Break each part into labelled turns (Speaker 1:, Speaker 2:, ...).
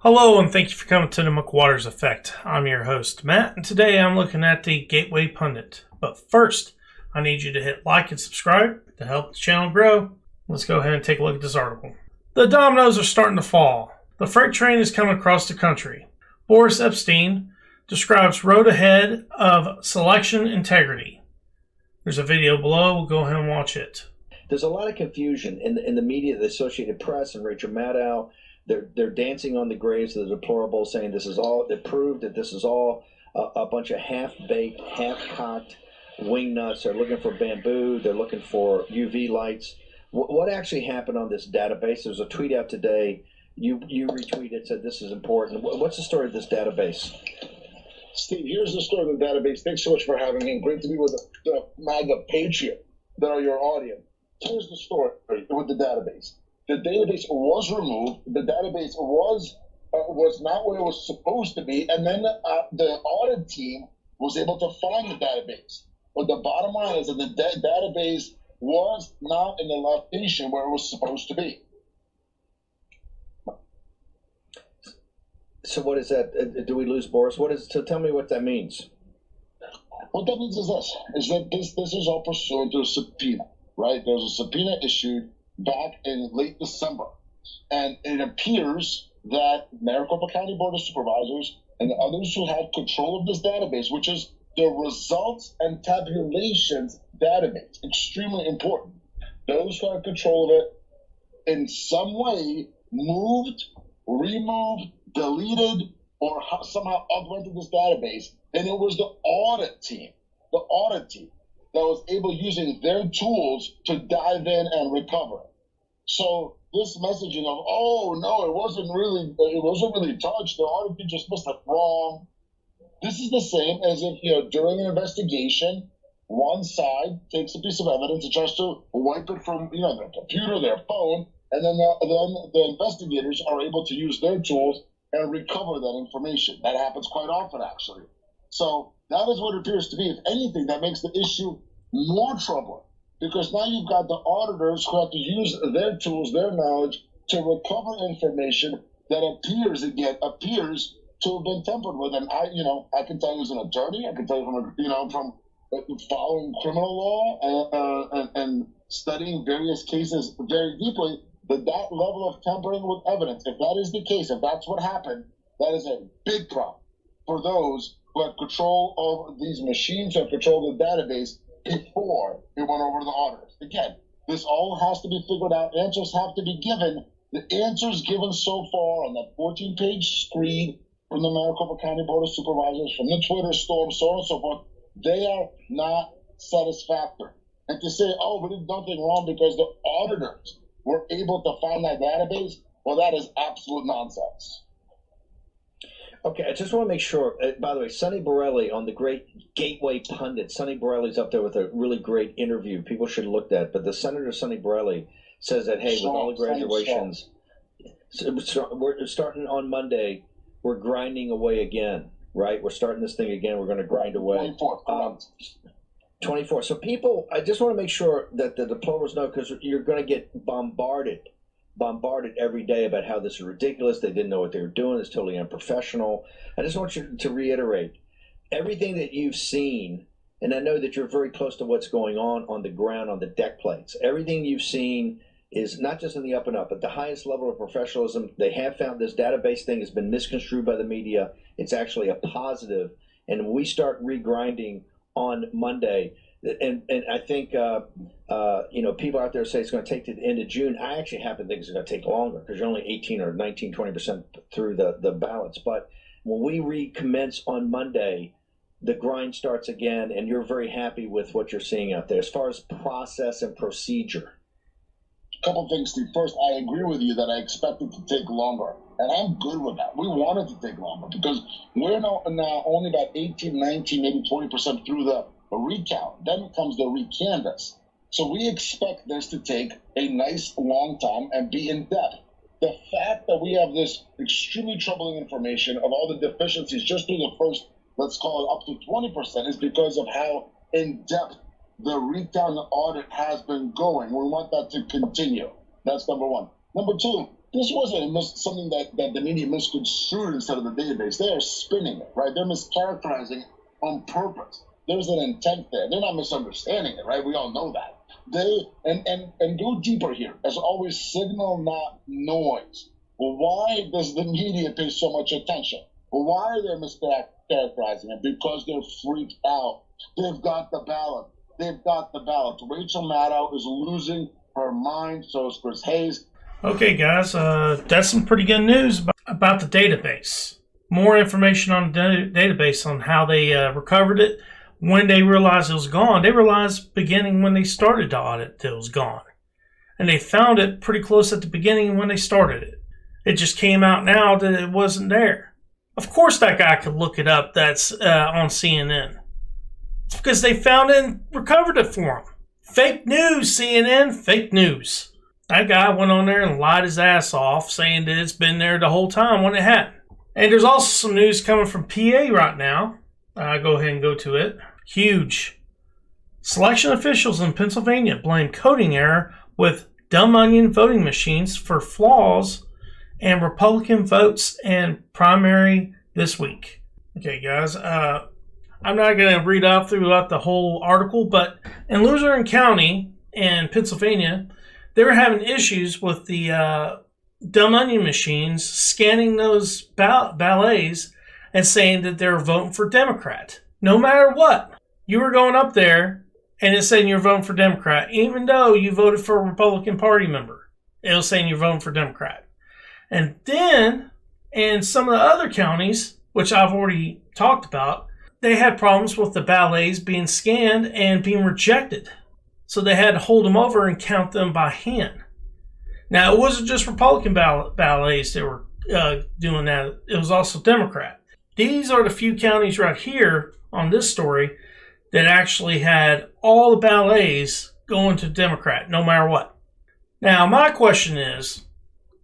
Speaker 1: Hello, and thank you for coming to the McWaters Effect. I'm your host, Matt, and today I'm looking at the Gateway Pundit. But first, I need you to hit like and subscribe to help the channel grow. Let's go ahead and take a look at this article. The dominoes are starting to fall. The freight train is coming across the country. Boris Epstein describes road ahead of selection integrity. There's a video below. We'll go ahead and watch it.
Speaker 2: There's a lot of confusion in the media, the Associated Press and Rachel Maddow. They're dancing on the graves of the deplorable, saying this is all. They proved that this is all a bunch of half-baked, half-cocked wingnuts. They're looking for bamboo. They're looking for UV lights. What actually happened on this database? There was a tweet out today. You retweeted, said this is important. What's the story of this database?
Speaker 3: Steve, here's the story of the database. Thanks so much for having me. Great to be with the MAGA Patriot that are your audience. Here's the story with the database. The database was removed. The database was not where it was supposed to be, and then the audit team was able to find the database. But the bottom line is that the database was not in the location where it was supposed to be.
Speaker 2: So what is that? Do we lose Boris? So tell me what that means.
Speaker 3: What that means is that this is all pursuant to a subpoena, right? There was a subpoena issued back in late December. And it appears that Maricopa County Board of Supervisors and others who had control of this database, which is the results and tabulations database, extremely important. Those who had control of it in some way moved, removed, deleted, or somehow augmented this database. And it was the audit team that was able, using their tools, to dive in and recover. So this messaging of, oh no, it wasn't really touched, the audit team just missed it, wrong. This is the same as if, during an investigation, one side takes a piece of evidence and tries to wipe it from, their computer, their phone, and then the investigators are able to use their tools and recover that information. That happens quite often, actually. So that is what it appears to be. If anything, that makes the issue more troubling, because now you've got the auditors who have to use their tools, their knowledge, to recover information that appears to have been tampered with. And I can tell you as an attorney, I can tell you from following criminal law and studying various cases very deeply, that level of tampering with evidence, if that is the case, if that's what happened, that is a big problem for those who had control of these machines, who had control of the database before it went over to the auditors. Again, this all has to be figured out. Answers have to be given. The answers given so far on that 14-page screed from the Maricopa County Board of Supervisors, from the Twitter storm, so on and so forth, they are not satisfactory. And to say, oh, we did nothing wrong because the auditors were able to find that database, well, that is absolute nonsense.
Speaker 2: Okay, I just want to make sure, by the way, Sonny Borelli on the great Gateway Pundit, Sonny Borelli's up there with a really great interview. People should look at. But the Senator Sonny Borelli says that, hey, with all the graduations, we're starting on Monday, we're grinding away again, right? We're starting this thing again. We're going to grind away. 24. So people, I just want to make sure that the diplomas know, because you're going to get bombarded every day about how this is ridiculous. They didn't know what they were doing. It's totally unprofessional. I just want you to reiterate everything that you've seen, and I know that you're very close to what's going on the ground, on the deck plates. Everything you've seen is not just in the up and up, but the highest level of professionalism. They have found this database thing has been misconstrued by the media. It's actually a positive. And when we start regrinding on Monday, and I think people out there say it's going to take to the end of June. I actually happen to think it's going to take longer, because you're only 18 or 19, 20% through the ballots. But when we recommence on Monday, the grind starts again, and you're very happy with what you're seeing out there as far as process and procedure.
Speaker 3: A couple of things, Steve. First, I agree with you that I expect it to take longer, and I'm good with that. We want it to take longer because we're now only about 18, 19, maybe 20% through the recount. Then comes the recanvass. So we expect this to take a nice long time and be in depth. The fact that we have this extremely troubling information of all the deficiencies just through the first, let's call it up to 20%, is because of how in depth the recount audit has been going. We want that to continue. That's number one. Number two, This wasn't something that the media misconstrued instead of the database. They are spinning it, right? They're mischaracterizing it on purpose. There's an intent there. They're not misunderstanding it, right? We all know that. And go deeper here. As always, signal, not noise. Well, why does the media pay so much attention? Well, why are they mischaracterizing it? Because they're freaked out. They've got the ballot. They've got the ballot. Rachel Maddow is losing her mind. So is Chris Hayes.
Speaker 1: Okay, guys, that's some pretty good news about the database. More information on the database on how they recovered it. When they realized it was gone, they realized beginning when they started the audit that it was gone. And they found it pretty close at the beginning when they started it. It just came out now that it wasn't there. Of course that guy could look it up. That's on CNN. It's because they found it and recovered it for him. Fake news, CNN, fake news. That guy went on there and lied his ass off, saying that it's been there the whole time when it hadn't. And there's also some news coming from PA right now. Go ahead and go to it. Huge. Selection officials in Pennsylvania blame coding error with dumb onion voting machines for flaws and Republican votes and primary this week. Okay, guys. I'm not going to read out throughout the whole article, but in Luzerne County in Pennsylvania, they were having issues with the dumb onion machines scanning those ballets and saying that they were voting for Democrat. No matter what, you were going up there and it's saying you're voting for Democrat, even though you voted for a Republican Party member. It was saying you're voting for Democrat. And then in some of the other counties, which I've already talked about, they had problems with the ballets being scanned and being rejected. So they had to hold them over and count them by hand. Now, it wasn't just Republican ballets that were doing that. It was also Democrat. These are the few counties right here on this story that actually had all the ballets going to Democrat, no matter what. Now, my question is,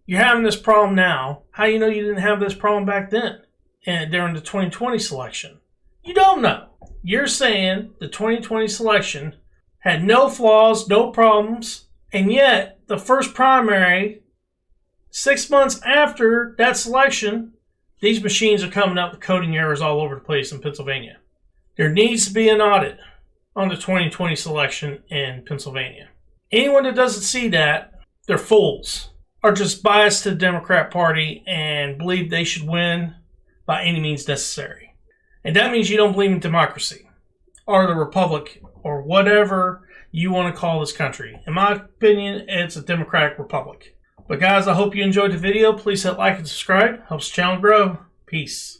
Speaker 1: you're having this problem now. How do you know you didn't have this problem back then and during the 2020 selection? You don't know. You're saying the 2020 selection had no flaws, no problems, and yet the first primary, 6 months after that selection, these machines are coming up with coding errors all over the place in Pennsylvania. There needs to be an audit on the 2020 selection in Pennsylvania. Anyone that doesn't see that, they're fools, are just biased to the Democrat Party and believe they should win by any means necessary. And that means you don't believe in democracy or the republic or whatever you want to call this country. In my opinion, it's a democratic republic. But guys, I hope you enjoyed the video. Please hit like and subscribe. Helps the channel grow. Peace.